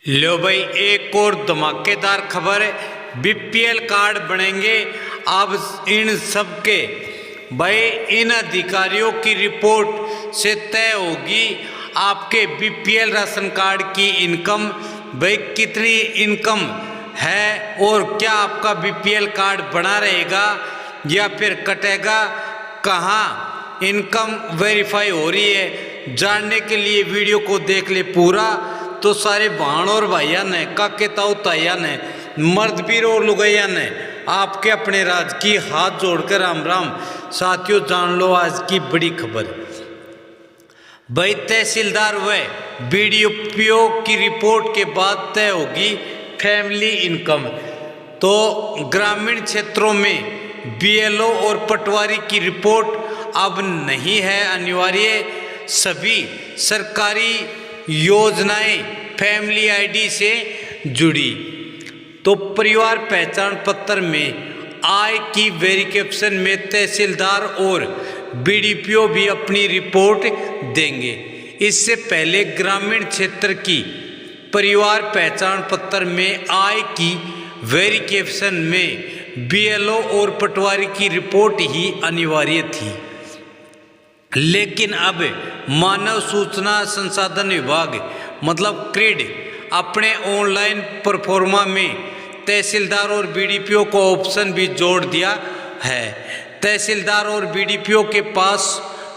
लो भाई, एक और धमाकेदार खबर है। बीपीएल कार्ड बनेंगे अब इन सब के। भाई, इन अधिकारियों की रिपोर्ट से तय होगी आपके बीपीएल राशन कार्ड की इनकम। भाई, कितनी इनकम है और क्या आपका बीपीएल कार्ड बना रहेगा या फिर कटेगा, कहाँ इनकम वेरीफाई हो रही है। जानने के लिए वीडियो को देख ले पूरा। तो सारे भाण और भाइया ने, काके ताऊ ताइया ने, मर्द पीर और लुगैया ने आपके अपने राज की हाथ जोड़कर राम राम। साथियों, जान लो आज की बड़ी खबर। भाई, तहसीलदार व बीडीपीओ की रिपोर्ट के बाद तय होगी फैमिली इनकम। तो ग्रामीण क्षेत्रों में बीएलओ और पटवारी की रिपोर्ट अब नहीं है अनिवार्य। सभी सरकारी योजनाएं फैमिली आईडी से जुड़ी। तो परिवार पहचान पत्र में आय की वेरिफिकेशन में तहसीलदार और बीडीपीओ भी अपनी रिपोर्ट देंगे। इससे पहले ग्रामीण क्षेत्र की परिवार पहचान पत्र में आय की वेरिफिकेशन में बीएलओ और पटवारी की रिपोर्ट ही अनिवार्य थी। लेकिन अब मानव सूचना संसाधन विभाग मतलब क्रिड अपने ऑनलाइन परफॉर्मा में तहसीलदार और बीडीपीओ को ऑप्शन भी जोड़ दिया है। तहसीलदार और बीडीपीओ के पास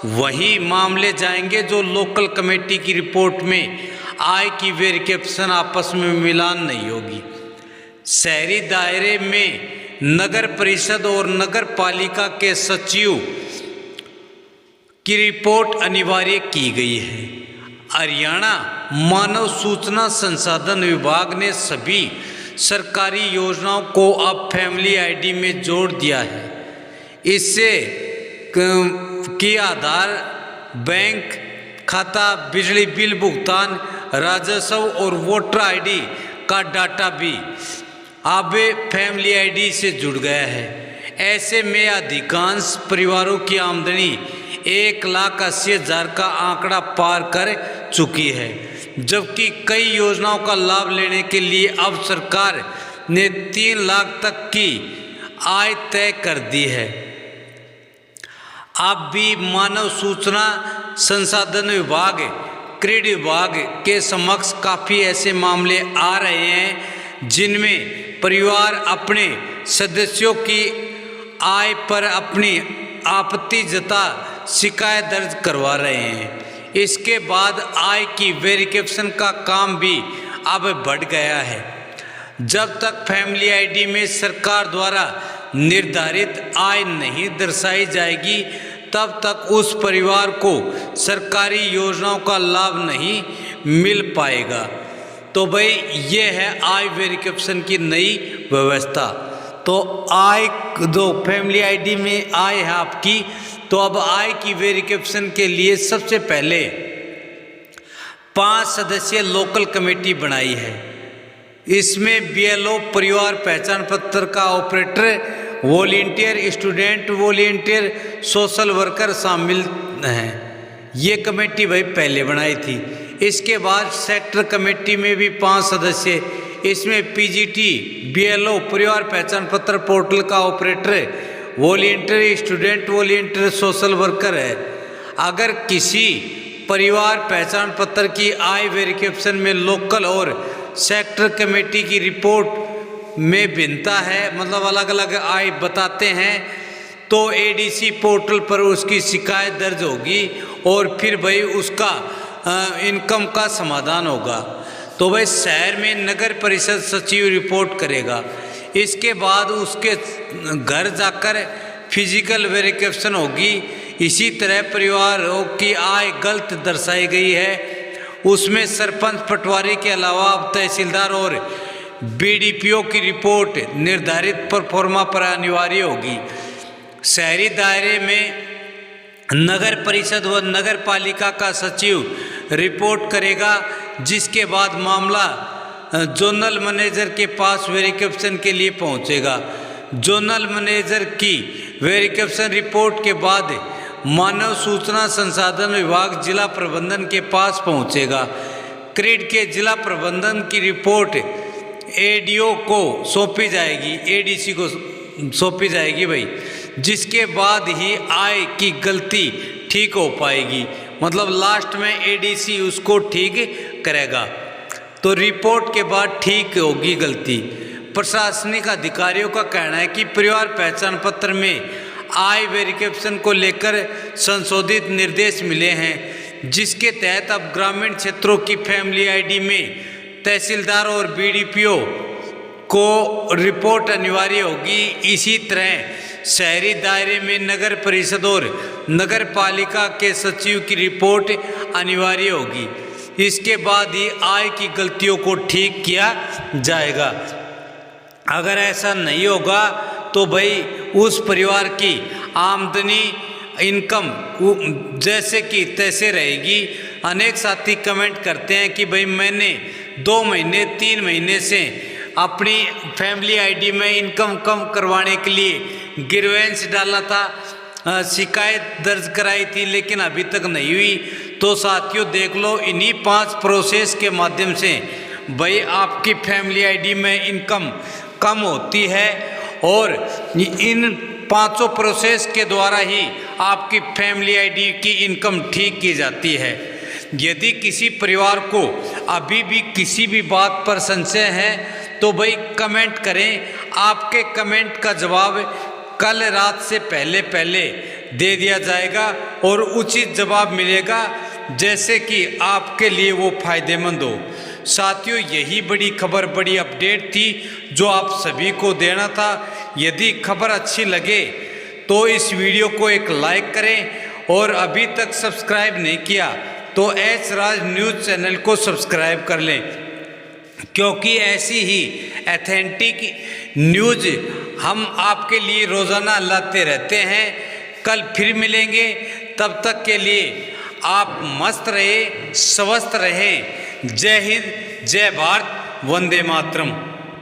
वही मामले जाएंगे जो लोकल कमेटी की रिपोर्ट में आय की वेरिफिकेशन आपस में मिलान नहीं होगी। शहरी दायरे में नगर परिषद और नगर पालिका के सचिव की रिपोर्ट अनिवार्य की गई है। हरियाणा मानव सूचना संसाधन विभाग ने सभी सरकारी योजनाओं को अब फैमिली आईडी में जोड़ दिया है। इससे की आधार, बैंक खाता, बिजली बिल भुगतान, राजस्व और वोटर आईडी का डाटा भी अब फैमिली आईडी से जुड़ गया है। ऐसे में अधिकांश परिवारों की आमदनी 1,80,000 का आंकड़ा पार कर चुकी है, जबकि कई योजनाओं का लाभ लेने के लिए अब सरकार ने 3 लाख तक की आय तय कर दी है। अब भी मानव सूचना संसाधन विभाग, क्रिड विभाग के समक्ष काफ़ी ऐसे मामले आ रहे हैं जिनमें परिवार अपने सदस्यों की आय पर अपनी आपत्ति जता शिकायत दर्ज करवा रहे हैं। इसके बाद आय की वेरिफिकेशन का काम भी अब बढ़ गया है। जब तक फैमिली आईडी में सरकार द्वारा निर्धारित आय नहीं दर्शाई जाएगी, तब तक उस परिवार को सरकारी योजनाओं का लाभ नहीं मिल पाएगा। तो भाई, ये है आय वेरिफिकेशन की नई व्यवस्था। तो आय जो फैमिली आईडी में आय है आपकी, तो अब आय की वेरिफिकेशन के लिए सबसे पहले 5 सदस्यीय लोकल कमेटी बनाई है। इसमें बीएलओ, परिवार पहचान पत्र का operator, volunteer, student volunteer, social worker शामिल हैं। ये कमेटी भाई पहले बनाई थी। इसके बाद सेक्टर कमेटी में भी 5 सदस्य। इसमें पीजीटी, बीएलओ, परिवार पहचान पत्र पोर्टल का operator, volunteer, student volunteer, social worker है। अगर किसी परिवार पहचान पत्र की आय वेरिफिकेशन में लोकल और सेक्टर कमेटी की रिपोर्ट में भिन्नता है, मतलब अलग अलग आय बताते हैं, तो एडीसी पोर्टल पर उसकी शिकायत दर्ज होगी और फिर भाई उसका इनकम का समाधान होगा। तो भाई, शहर में नगर परिषद सचिव रिपोर्ट करेगा। इसके बाद उसके घर जाकर फिजिकल वेरिफिकेशन होगी। इसी तरह परिवारों की आय गलत दर्शाई गई है, उसमें सरपंच, पटवारी के अलावा अब तहसीलदार और बीडीपीओ की रिपोर्ट निर्धारित परफॉर्मा पर अनिवार्य होगी। शहरी दायरे में नगर परिषद व नगर पालिका का सचिव रिपोर्ट करेगा, जिसके बाद मामला जोनल मैनेजर के पास वेरिफिकेशन के लिए पहुंचेगा। जोनल मैनेजर की वेरिफिकेशन रिपोर्ट के बाद मानव सूचना संसाधन विभाग जिला प्रबंधन के पास पहुंचेगा। क्रीड के जिला प्रबंधन की रिपोर्ट एडीओ को सौंपी जाएगी, एडीसी को सौंपी जाएगी भाई, जिसके बाद ही आय की गलती ठीक हो पाएगी। मतलब लास्ट में एडीसी उसको ठीक करेगा, तो रिपोर्ट के बाद ठीक होगी गलती। प्रशासनिक अधिकारियों का कहना है कि परिवार पहचान पत्र में आय वेरिफिकेशन को लेकर संशोधित निर्देश मिले हैं, जिसके तहत अब ग्रामीण क्षेत्रों की फैमिली आईडी में तहसीलदार और बीडीपीओ को रिपोर्ट अनिवार्य होगी। इसी तरह शहरी दायरे में नगर परिषद और नगर पालिका के सचिव की रिपोर्ट अनिवार्य होगी। इसके बाद ही आय की गलतियों को ठीक किया जाएगा। अगर ऐसा नहीं होगा तो भाई उस परिवार की आमदनी इनकम जैसे कि तैसे रहेगी। अनेक साथी कमेंट करते हैं कि भाई मैंने 2 महीने 3 महीने से अपनी फैमिली आईडी में इनकम कम करवाने के लिए ग्रीवेंस डाला था, शिकायत दर्ज कराई थी, लेकिन अभी तक नहीं हुई। तो साथियों देख लो, इन्हीं 5 प्रोसेस के माध्यम से भाई आपकी फैमिली आईडी में इनकम कम होती है और इन 5 प्रोसेस के द्वारा ही आपकी फैमिली आईडी की इनकम ठीक की जाती है। यदि किसी परिवार को अभी भी किसी भी बात पर संशय है तो भाई कमेंट करें। आपके कमेंट का जवाब कल रात से पहले दे दिया जाएगा और उचित जवाब मिलेगा, जैसे कि आपके लिए वो फायदेमंद हो। साथियों यही बड़ी खबर, बड़ी अपडेट थी जो आप सभी को देना था। यदि खबर अच्छी लगे तो इस वीडियो को एक लाइक करें और अभी तक सब्सक्राइब नहीं किया तो एच राज न्यूज़ चैनल को सब्सक्राइब कर लें, क्योंकि ऐसी ही ऑथेंटिक न्यूज़ हम आपके लिए रोज़ाना लाते रहते हैं। कल फिर मिलेंगे, तब तक के लिए आप मस्त रहे, स्वस्थ रहें। जय हिंद, जय भारत, वंदे मातरम।